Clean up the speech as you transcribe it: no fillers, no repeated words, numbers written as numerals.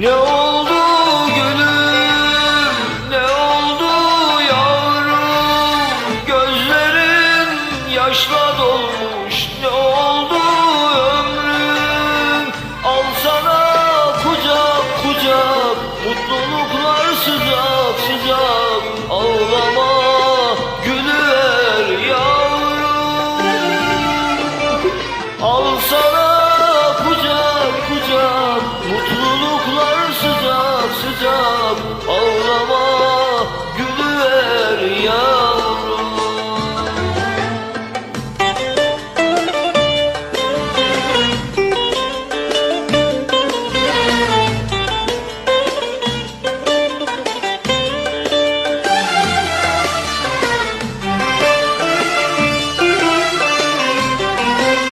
Ne oldu gülüm, ne oldu yavrum? Gözlerin yaşla dolmuş, ne oldu ömrüm? Al sana kucak kucak, mutluluklar sıcak sıcak. Ağlama gülüver yavrum, al sana